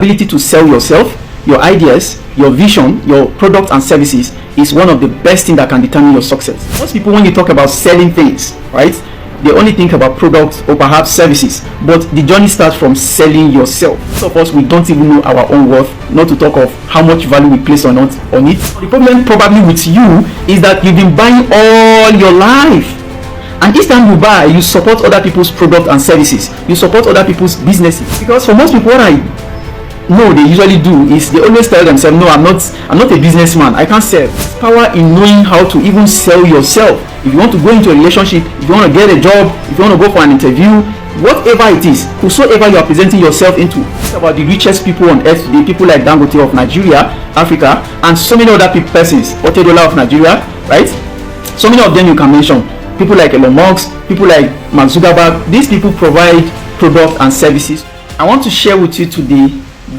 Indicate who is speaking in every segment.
Speaker 1: ability to sell yourself, your ideas, your vision, your product and services is one of the best things that can determine your success. Most people, when you talk about selling things, right, they only think about products or perhaps services, but the journey starts from selling yourself. Most of us, we don't even know our own worth, not to talk of how much value we place on it. The problem probably with you is that you've been buying all your life, and each time you buy, you support other people's product and services, you support other people's businesses. Because for most people, what I know they usually do is they always tell themselves, no, I'm not a businessman, I can't sell. Power in knowing how to even sell yourself. If you want to go into a relationship, if you want to get a job, if you want to go for an interview, whatever it is, whosoever you are presenting yourself into. Think about the richest people on earth today, people like Dangote of Nigeria, Africa, and so many other persons, Otedola of Nigeria, right? So many of them you can mention. People like Elon Musk, people like Mark Zuckerberg. These people provide products and services. I want to share with you today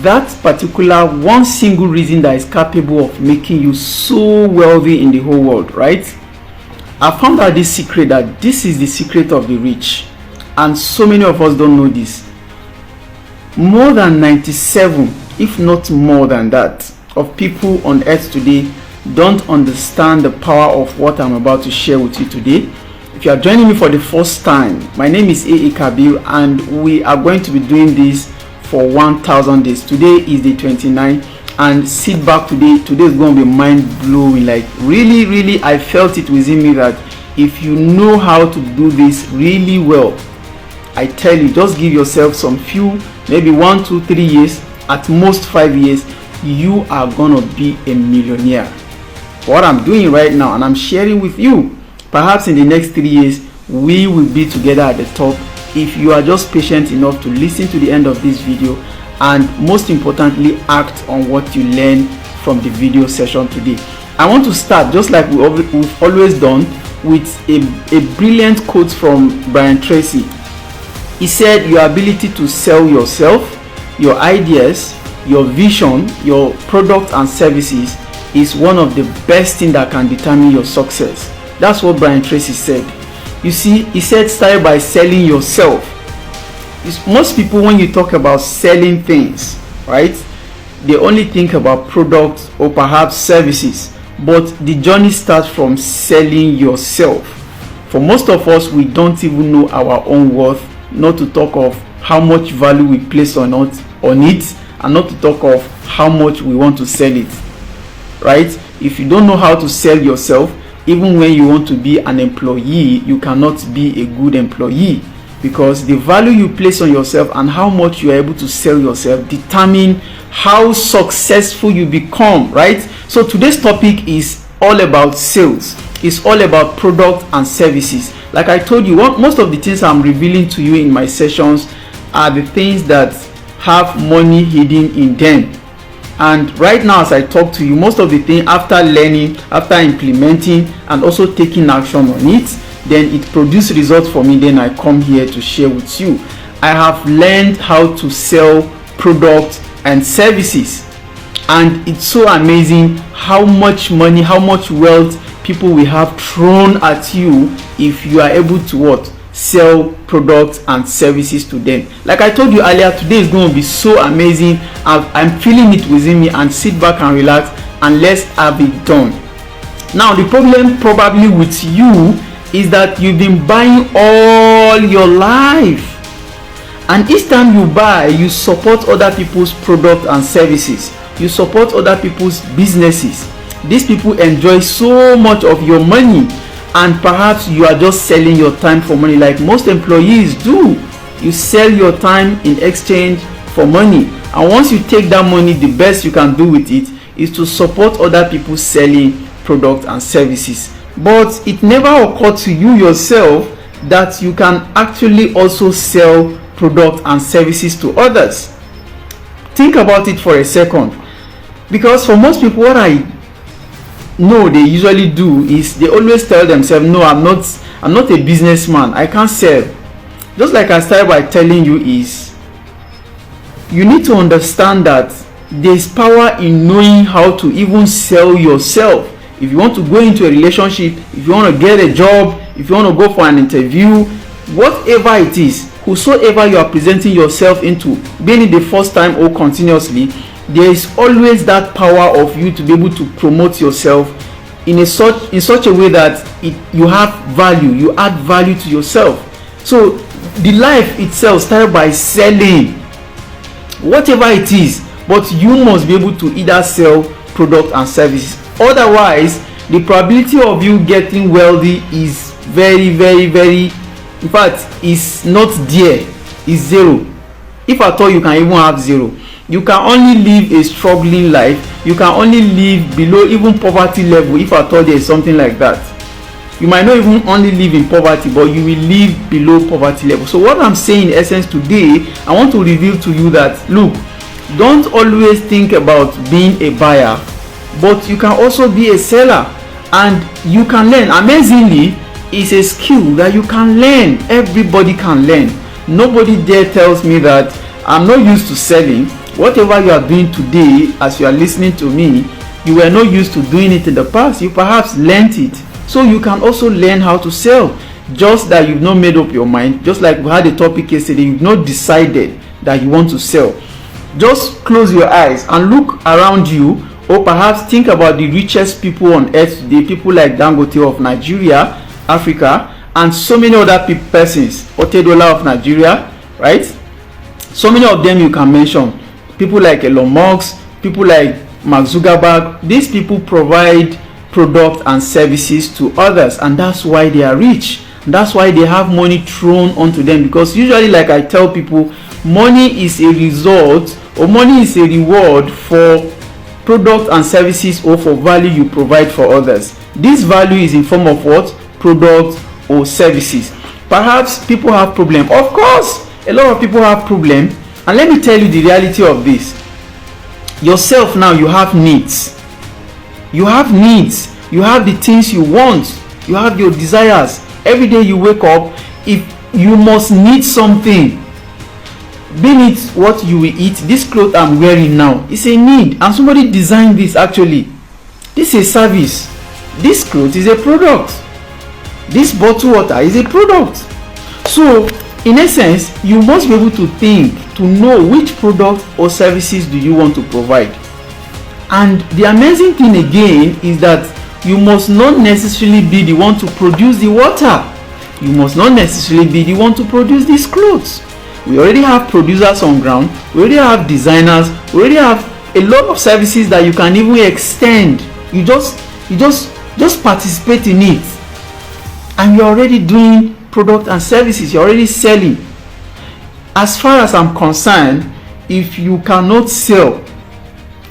Speaker 1: that particular one single reason that is capable of making you so wealthy in the whole world, right? I found out this secret, that this is the secret of the rich, and so many of us don't know this. More than 97, if not more than that, of people on earth today don't understand the power of what I'm about to share with you today. If you are joining me for the first time, my name is A.A. Kabir, and we are going to be doing this for 1000 days. Today is the 29th, and sit back. Today is going to be mind-blowing. Like really I felt it within me that if you know how to do this really well, I tell you, just give yourself some few, maybe 1, 2, 3 years, at most 5 years, you are gonna be a millionaire. What I'm doing right now, and I'm sharing with you, perhaps in the next 3 years we will be together at the top, if you are just patient enough to listen to the end of this video, and most importantly, act on what you learn from the video session today. I want to start, just like we've always done, with a brilliant quote from Brian Tracy. He said, your ability to sell yourself, your ideas, your vision, your product and services is one of the best things that can determine your success. That's what Brian Tracy said. You see, he said, start by selling yourself. Most people, when you talk about selling things, right, they only think about products or perhaps services, but the journey starts from selling yourself. For most of us, we don't even know our own worth, not to talk of how much value we place on it, and not to talk of how much we want to sell it, right? If you don't know how to sell yourself, even when you want to be an employee, you cannot be a good employee, because the value you place on yourself and how much you are able to sell yourself determine how successful you become, right? So today's topic is all about sales. It's all about product and services. Like I told you, most of the things I'm revealing to you in my sessions are the things that have money hidden in them. And right now, as I talk to you, most of the things, after learning, after implementing, and also taking action on it, then it produces results for me. Then I come here to share with you. I have learned how to sell products and services, and it's so amazing how much money, how much wealth people will have thrown at you if you are able to what? Sell products and services to them. Like I told you earlier, today is going to be so amazing. I'm feeling it within me, and sit back and relax and let's have it done. Now, the problem probably with you is that you've been buying all your life, and each time you buy, you support other people's products and services, you support other people's businesses. These people enjoy so much of your money, and perhaps you are just selling your time for money, like most employees do. You sell your time in exchange for money, and once you take that money, the best you can do with it is to support other people selling products and services. But it never occurred to you yourself that you can actually also sell products and services to others. Think about it for a second, because for most people, what I know they usually do is they always tell themselves, no, I'm not a businessman, I can't sell. Just like I started by telling you, is you need to understand that there's power in knowing how to even sell yourself. If you want to go into a relationship, if you want to get a job, if you want to go for an interview, whatever it is, whosoever you are presenting yourself into, being it the first time or continuously, there is always that power of you to be able to promote yourself in such a way that you have value, you add value to yourself. So the life itself started by selling whatever it is, but you must be able to either sell product and services. Otherwise, the probability of you getting wealthy is very, in fact, is not there, is zero. If at all you can even have zero, you can only live a struggling life. You can only live below even poverty level, if at all there is something like that. You might not even only live in poverty, but you will live below poverty level. So what I'm saying in essence today, I want to reveal to you that, look, don't always think about being a buyer, but you can also be a seller, and you can learn. Amazingly, it's a skill that you can learn. Everybody can learn. Nobody there tells me that I'm not used to selling. Whatever you are doing today, as you are listening to me, you were not used to doing it in the past. You perhaps learned it. So you can also learn how to sell, just that you've not made up your mind. Just like we had a topic yesterday, you've not decided that you want to sell. Just close your eyes and look around you, or perhaps think about the richest people on earth today, people like Dangote of Nigeria, Africa, and so many other persons, Otedola of Nigeria, right? So many of them you can mention. People like Elon Musk, people like Mark Zuckerberg. These people provide product and services to others, and that's why they are rich. That's why they have money thrown onto them, because usually, like I tell people, money is a result, or money is a reward for product and services or for value you provide for others. This value is in form of what? Product or services. Perhaps people have problem. Of course, a lot of people have problem, and let me tell you the reality of this. Yourself now, you have needs. You have needs. You have the things you want. You have your desires. Every day you wake up, if you must need something, be it what you will eat. This clothes I'm wearing now is a need, and somebody designed this. Actually, this is a service. This clothes is a product. This bottled water is a product. So in essence, you must be able to think, to know which product or services do you want to provide. And the amazing thing again is that you must not necessarily be the one to produce the water. You must not necessarily be the one to produce these clothes. We already have producers on ground. We already have designers. We already have a lot of services that you can even extend. You just participate in it, and you're already doing product and services. You're already selling. As far as I'm concerned, if you cannot sell,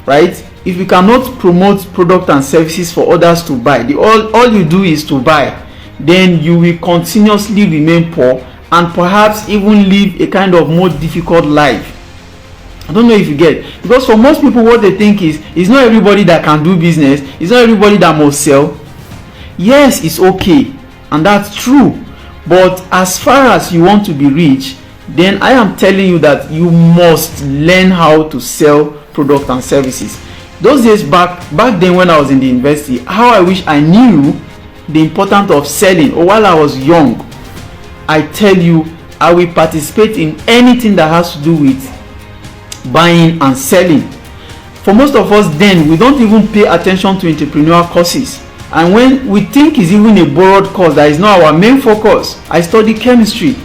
Speaker 1: right? If you cannot promote product and services for others to buy, all you do is to buy, then you will continuously remain poor, and perhaps even live a kind of more difficult life. I don't know if you get, because for most people what they think is, it's not everybody that can do business, it's not everybody that must sell. Yes, it's okay, and that's true, but as far as you want to be rich, then I am telling you that you must learn how to sell product and services. Those days back then when I was in the university, how I wish I knew the importance of selling. Or while I was young, I tell you, I will participate in anything that has to do with buying and selling. For most of us then, we don't even pay attention to entrepreneurial courses, and when we think it's even a borrowed course that is not our main focus. I studied chemistry.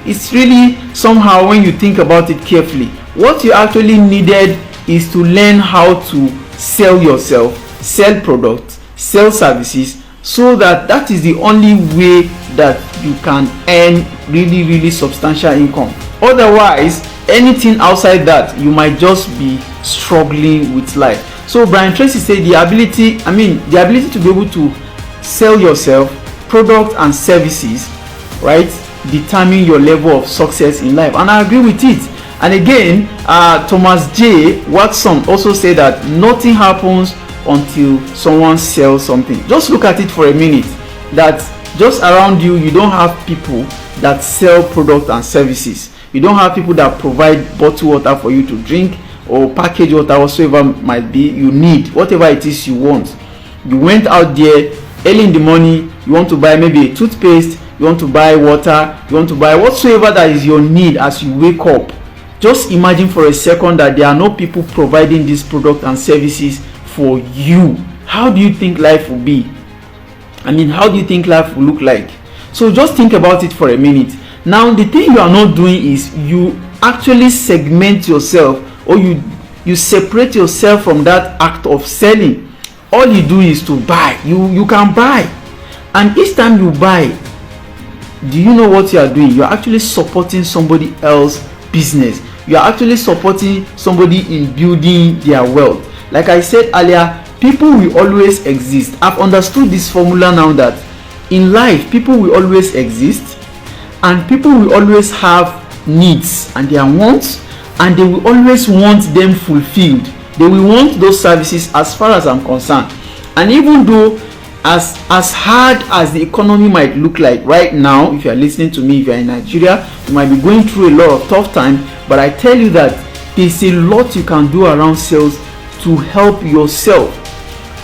Speaker 1: It's really somehow, when you think about it carefully, what you actually needed is to learn how to sell yourself, sell products, sell services, so that is the only way that you can earn really substantial income. Otherwise, anything outside that, you might just be struggling with life. So Brian Tracy said the ability to be able to sell yourself, product and services, right, determine your level of success in life. And I agree with it. And again, Thomas J. Watson also said that nothing happens until someone sells something. Just look at it for a minute, that just around you, you don't have people that sell products and services. You don't have people that provide bottled water for you to drink, or packaged water, whatsoever might be you need, whatever it is you want. You went out there early in the morning, you want to buy maybe a toothpaste, you want to buy water, you want to buy whatsoever that is your need as you wake up. Just imagine for a second that there are no people providing this product and services for you. How do you think life will be? How do you think life will look like? So just think about it for a minute. Now, the thing you are not doing is you actually segment yourself, or you separate yourself from that act of selling. All you do is to buy. You can buy, and each time you buy, do you know what you are doing? You are actually supporting somebody else's business. You are actually supporting somebody in building their wealth. Like I said earlier, people will always exist. I've understood this formula now, that in life people will always exist, and people will always have needs and their wants, and they will always want them fulfilled. They will want those services, as far as I'm concerned. And even though as hard as the economy might look like right now, if you are listening to me, if you are in Nigeria, you might be going through a lot of tough time, but I tell you that there's a lot you can do around sales to help yourself.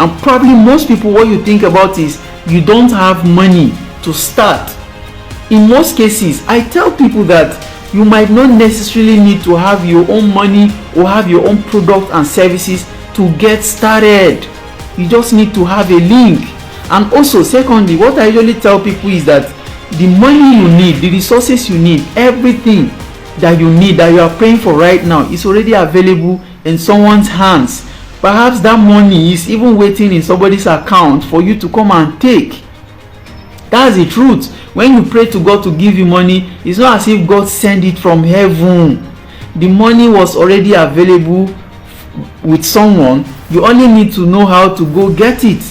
Speaker 1: And probably most people, what you think about is you don't have money to start. In most cases, I tell people that you might not necessarily need to have your own money or have your own product and services to get started. You just need to have a link. And also, secondly, what I usually tell people is that the money you need, the resources you need, everything that you need, that you are praying for right now, is already available in someone's hands. Perhaps that money is even waiting in somebody's account for you to come and take. That's the truth. When you pray to God to give you money, it's not as if God sent it from heaven. The money was already available with someone. You only need to know how to go get it.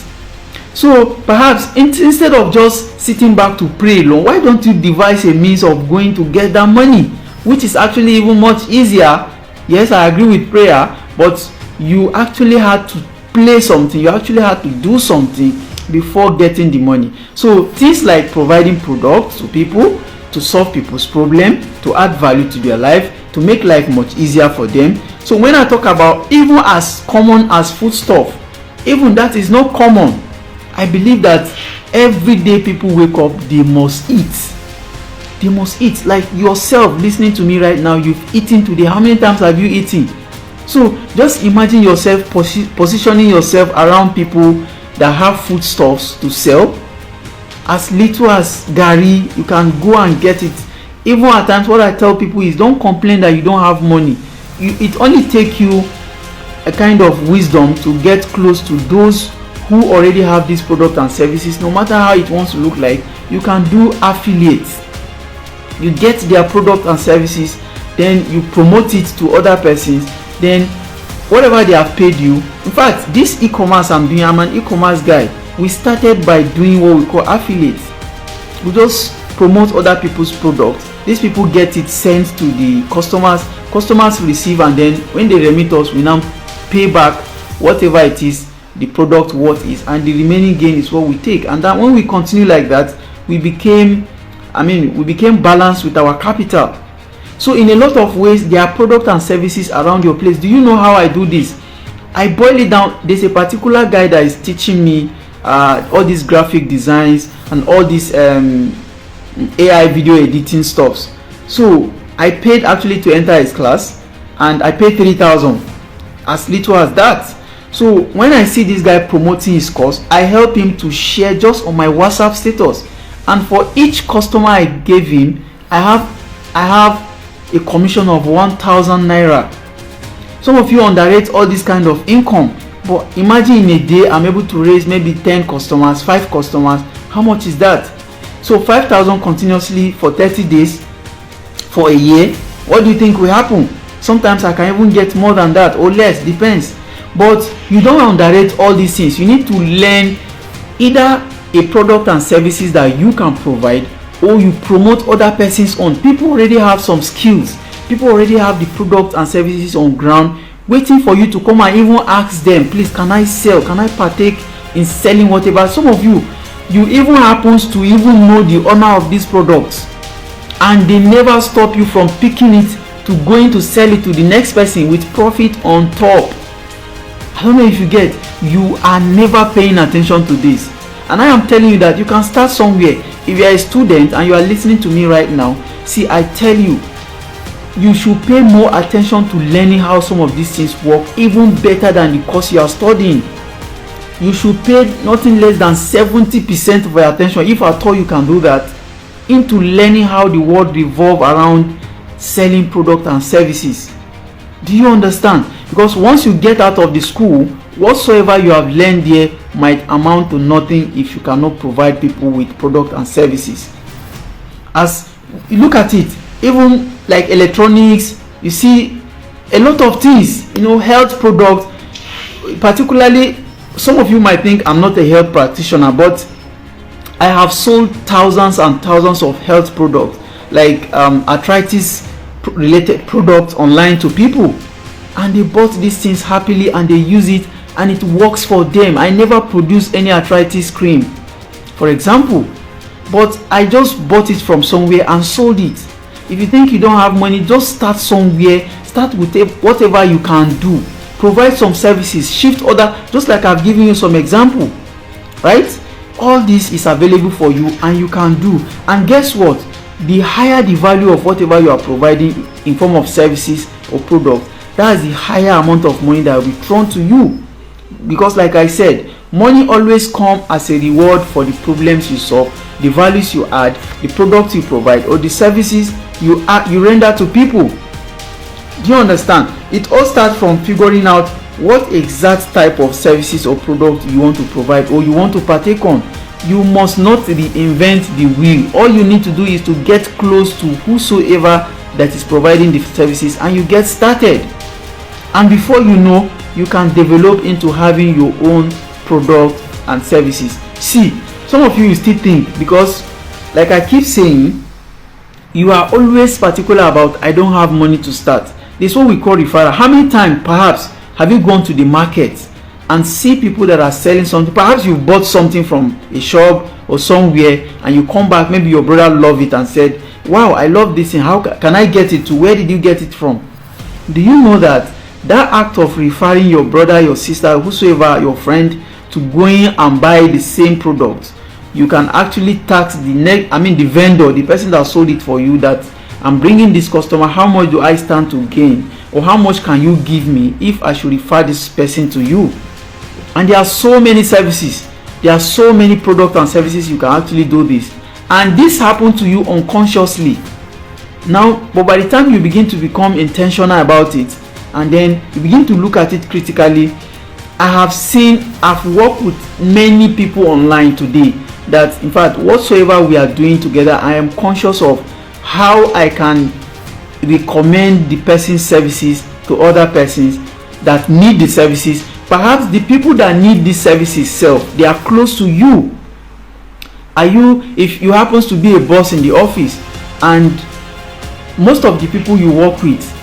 Speaker 1: So perhaps instead of just sitting back to pray alone, why don't you devise a means of going to get that money, which is actually even much easier? Yes, I agree with prayer, but you actually had to play something, you actually had to do something before getting the money. So things like providing products to people, to solve people's problem, to add value to their life, to make life much easier for them. So when I talk about even as common as foodstuff, even that is not common. I believe that every day people wake up, they must eat. They must eat. Like yourself listening to me right now, you've eaten today. How many times have you eaten? So just imagine yourself positioning yourself around people that have foodstuffs to sell. As little as garri, you can go and get it. Even at times, what I tell people is don't complain that you don't have money. It only takes you a kind of wisdom to get close to those who already have this product and services. No matter how it wants to look like, you can do affiliates. You get their product and services, then you promote it to other persons, then whatever they have paid you. In fact, this e-commerce I'm doing, I'm an e-commerce guy. We started by doing what we call affiliates. We just promote other people's products. These people get it sent to the customers receive, and then when they remit us, we now pay back whatever it is the product worth is, and the remaining gain is what we take. And then when we continue like that, we became balanced with our capital. So in a lot of ways, there are products and services around your place. Do you know how I do this? I boil it down. There's a particular guy that is teaching me all these graphic designs and all these AI video editing stuffs. So I paid actually to enter his class, and I paid 3,000, as little as that. So when I see this guy promoting his course, I help him to share just on my WhatsApp status, and for each customer I gave him, I have a commission of 1,000 naira. Some of you underrate all this kind of income, but imagine in a day I'm able to raise maybe 10 customers, 5 customers. How much is that? So 5,000 continuously for 30 days, for a year. What do you think will happen? Sometimes I can even get more than that or less, depends. But you don't underrate all these things. You need to learn either a product and services that you can provide, or you promote other persons on. People already have some skills. People already have the product and services on ground, waiting for you to come and even ask them, please, can I sell? Can I partake in selling whatever? Some of you even happens to even know the owner of these products, and they never stop you from picking it to going to sell it to the next person with profit on top. I don't know if you get, you are never paying attention to this. And I am telling you that you can start somewhere. If you are a student and you are listening to me right now, see, I tell you, you should pay more attention to learning how some of these things work, even better than the course you are studying. You should pay nothing less than 70% of your attention, if at all you can do that, into learning how the world revolves around selling products and services. Do you understand? Because once you get out of the school, whatsoever you have learned there might amount to nothing if you cannot provide people with products and services. As you look at it, even like electronics, you see a lot of things, health products. Particularly, some of you might think I'm not a health practitioner, but I have sold thousands and thousands of health products, like arthritis related products, online to people, and they bought these things happily and they use it and it works for them. I never produced any arthritis cream, for example, but I just bought it from somewhere and sold it. If you think you don't have money, just start somewhere. Start with whatever you can do. Provide some services, shift order, just like I've given you some example, right? All this is available for you and you can do. And guess what? The higher the value of whatever you are providing in form of services or products, that's the higher amount of money that will be thrown to you. Because like I said, money always comes as a reward for the problems you solve, the values you add, the products you provide, or the services you render to people. Do you understand? It all starts from figuring out what exact type of services or product you want to provide or you want to partake on. You must not reinvent the wheel. All you need to do is to get close to whosoever that is providing the services and you get started. And before you know, you can develop into having your own product and services. See, some of you still think, because like I keep saying, you are always particular about, I don't have money to start. This is what we call referral. How many times perhaps have you gone to the market and see people that are selling something? Perhaps you bought something from a shop or somewhere and you come back, maybe your brother loved it and said, wow, I love this thing, how can I get it to? Where did you get it from? Do you know that act of referring your brother, your sister, whosoever, your friend, to going and buy the same product, you can actually tax the vendor, the person that sold it for you, that I'm bringing this customer, how much do I stand to gain, or how much can you give me if I should refer this person to you? And there are so many services, there are so many products and services you can actually do this, and this happens to you unconsciously. Now, but by the time you begin to become intentional about it, and then you begin to look at it critically, I've worked with many people online today that, in fact, whatsoever we are doing together, I am conscious of how I can recommend the person's services to other persons that need the services. Perhaps the people that need these services self, they are close to you. If you happen to be a boss in the office and most of the people you work with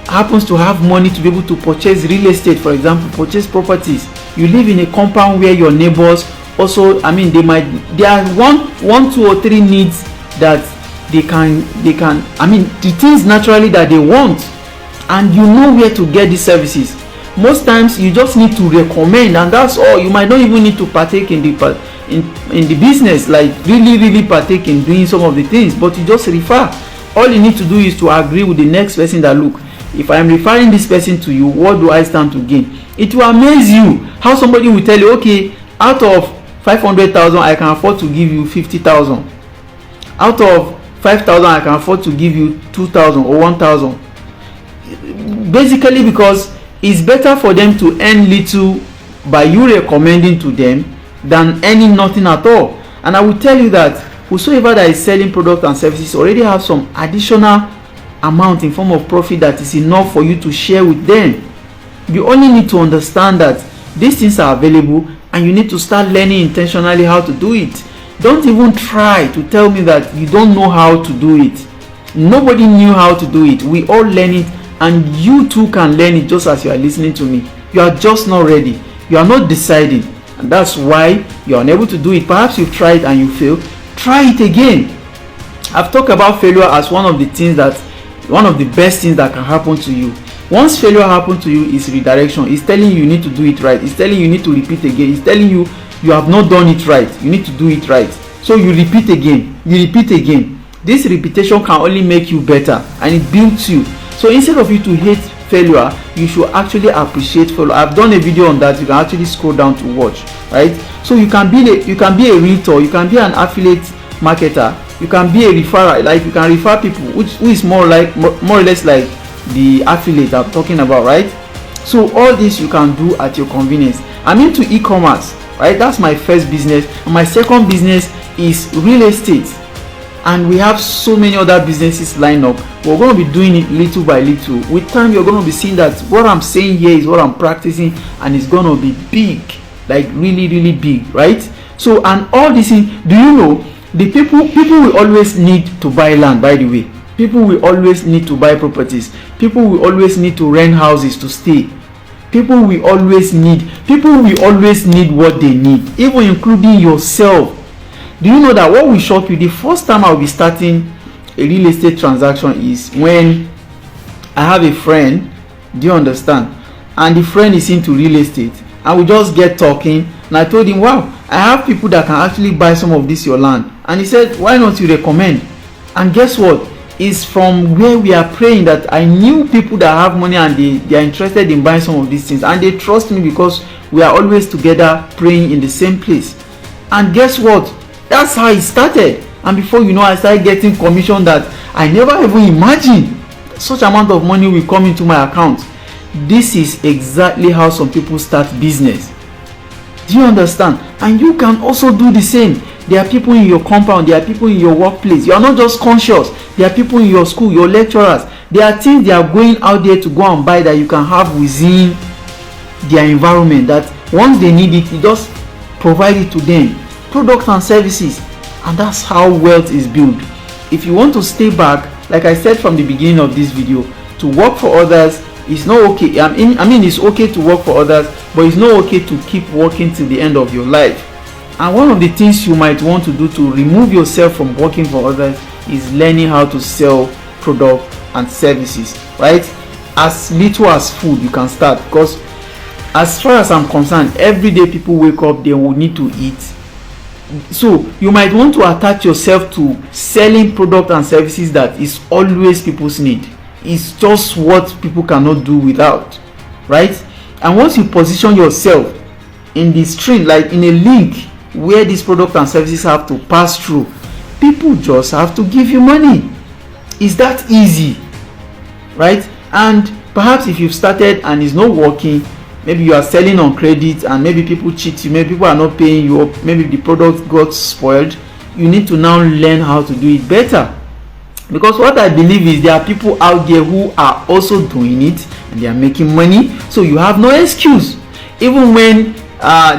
Speaker 1: happens to have money to be able to purchase real estate, for example, purchase properties, you live in a compound where your neighbors also, there are one, two or three needs that they can the things naturally that they want, and you know where to get these services. Most times you just need to recommend, and that's all. You might not even need to partake in the business, like really partake in doing some of the things, but you just refer. All you need to do is to agree with the next person that, look, if I am referring this person to you, what do I stand to gain? It will amaze you how somebody will tell you, okay, out of 500,000 I can afford to give you 50,000. Out of 5,000 I can afford to give you 2,000 or 1,000. Basically because it's better for them to earn little by you recommending to them than earning nothing at all. And I will tell you that whosoever that is selling products and services already have some additional amount in form of profit that is enough for you to share with them. You only need to understand that these things are available and you need to start learning intentionally how to do it. Don't even try to tell me that you don't know how to do it. Nobody knew how to do it. We all learn it, and you too can learn it just as you are listening to me. You are just not ready. You are not deciding, and that's why you are unable to do it. Perhaps you've tried and you fail. Try it again. I've talked about failure as one of the best things that can happen to you. Once failure happens to you, is redirection. It's telling you need to do it right. It's telling you need to repeat again. It's telling you you have not done it right. You need to do it right. So you repeat again, this repetition can only make you better, and it builds you. So instead of you to hate failure, you should actually appreciate failure. I've done a video on that. You can actually scroll down to watch, right? So you can be a realtor, you can be an affiliate marketer, you can be a referrer, like you can refer people, who is more or less like the affiliate I'm talking about, right? So all this you can do at your convenience. I'm into e-commerce, right? That's my first business, and my second business is real estate, and we have so many other businesses lined up. We're going to be doing it little by little. With time, you're going to be seeing that what I'm saying here is what I'm practicing, and it's going to be big, like really big, right? So, and all this thing, do you know, the people will always need to buy land, by the way. People will always need to buy properties. People will always need to rent houses to stay. People will always need what they need, even including yourself. Do you know that what will shock you, the first time I'll be starting a real estate transaction is when I have a friend, do you understand? And the friend is into real estate, and we just get talking, and I told him, wow, I have people that can actually buy some of this your land. And he said, why not you recommend? And guess what? It's from where we are praying that I knew people that have money, and they are interested in buying some of these things, and they trust me because we are always together praying in the same place. And guess what? That's how it started. And before you know, I started getting commission that I never even imagined such amount of money will come into my account. This is exactly how some people start business. Do you understand? And you can also do the same. There are people in your compound, there are people in your workplace. You are not just conscious. There are people in your school, your lecturers. There are things they are going out there to go and buy that you can have within their environment, that once they need it, you just provide it to them. Products and services. And that's how wealth is built. If you want to stay back, like I said from the beginning of this video, to work for others is not okay. I mean it's okay to work for others, but it's not okay to keep working till the end of your life. And one of the things you might want to do to remove yourself from working for others is learning how to sell products and services, right? As little as food you can start, because as far as I'm concerned, every day people wake up, they will need to eat. So you might want to attach yourself to selling products and services that is always people's need. It's just what people cannot do without, right? And once you position yourself in the stream, like in a link where these products and services have to pass through, people just have to give you money. It's that easy, right? And perhaps if you've started and it's not working, maybe you are selling on credit and maybe people cheat you, maybe people are not paying you up, maybe the product got spoiled, you need to now learn how to do it better. Because what I believe is there are people out there who are also doing it and they are making money, so you have no excuse. Even when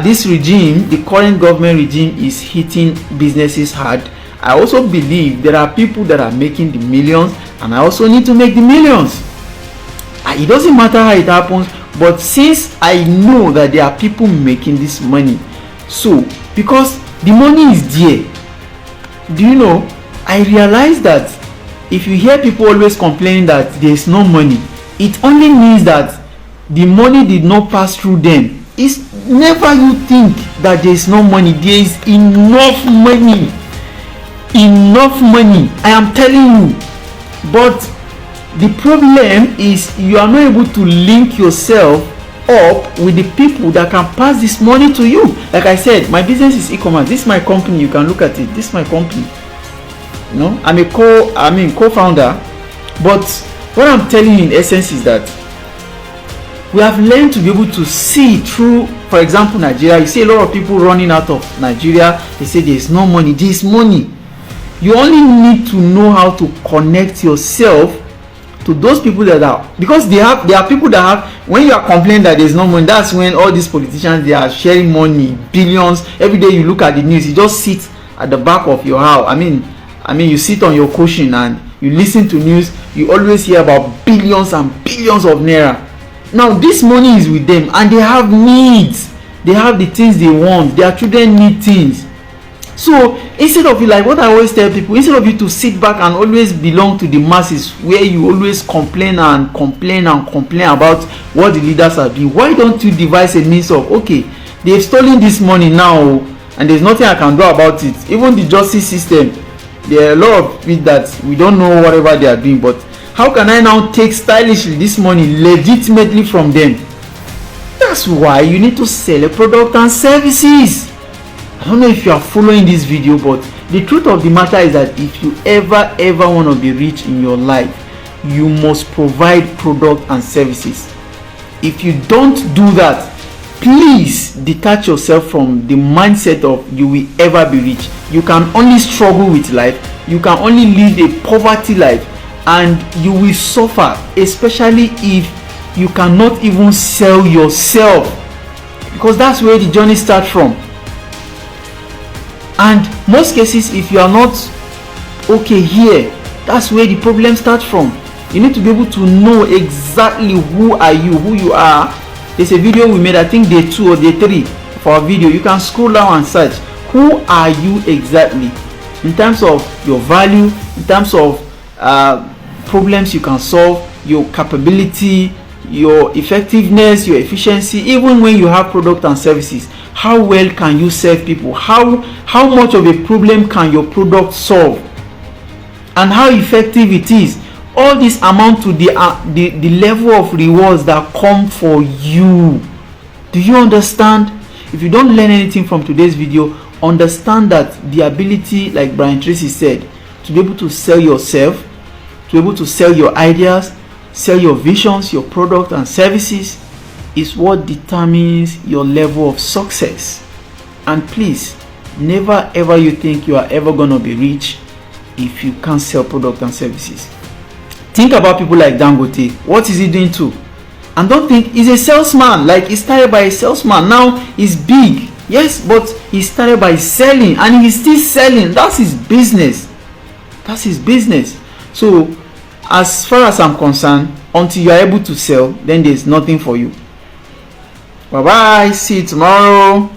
Speaker 1: this regime, the current government regime, is hitting businesses hard, I also believe there are people that are making the millions, and I also need to make the millions. It doesn't matter how it happens, but since I know that there are people making this money, so because the money is there, do you know, I realize that if you hear people always complaining that there is no money, it only means that the money did not pass through them. It's never you think that there is no money. There is enough money. I am telling you. But the problem is you are not able to link yourself up with the people that can pass this money to you. Like I said, my business is e-commerce. This is my company. You can look at it. This is my company. You know, I'm a co-founder. But what I'm telling you in essence is that we have learned to be able to see through, for example, Nigeria. You see a lot of people running out of Nigeria. They say there is no money. There is money. You only need to know how to connect yourself to those people that are, because there are people that have, when you are complaining that there is no money, that's when all these politicians, they are sharing money, billions. Every day you look at the news, you just sit at the back of your house. I mean you sit on your cushion and you listen to news. You always hear about billions and billions of naira. Now this money is with them and they have needs. They have the things they want. Their children need things. So instead of you, like what I always tell people, instead of you to sit back and always belong to the masses where you always complain about what the leaders are doing, why don't you devise a means of, okay, They've stolen this money now, and there's nothing I can do about it. Even the justice system, there are a lot of it that we don't know whatever they are doing. But how can I now take stylishly this money legitimately from them? That's why you need to sell a product and services. I don't know if you are following this video, but the truth of the matter is that if you ever want to be rich in your life, you must provide product and services. If you don't do that, please detach yourself from the mindset of you will ever be rich. You can only struggle with life. You can only live a poverty life, and you will suffer, especially if you cannot even sell yourself, because that's where the journey starts from. And most cases, if you are not okay here, that's where the problem starts from. You need to be able to know exactly who you are. There's a video we made, I think day 2 or day 3 for our video. You can scroll down and search, who are you exactly, in terms of your value, in terms of problems you can solve, your capability, your effectiveness, your efficiency. Even when you have product and services, how well can you serve people? How much of a problem can your product solve, and how effective it is? All this amount to the level of rewards that come for you. Do you understand? If you don't learn anything from today's video, understand that the ability, like Brian Tracy said, to be able to sell yourself, to be able to sell your ideas, sell your visions, your product and services, is what determines your level of success. And please, never ever you think you are ever gonna be rich if you can't sell product and services. Think about people like Dangote. What is he doing too? And don't think he's a salesman. Like, he started by a salesman, now he's big. Yes, but he started by selling, and he's still selling. That's his business. That's his business. So as far as I'm concerned, until you are able to sell, then there's nothing for you. Bye bye, see you tomorrow.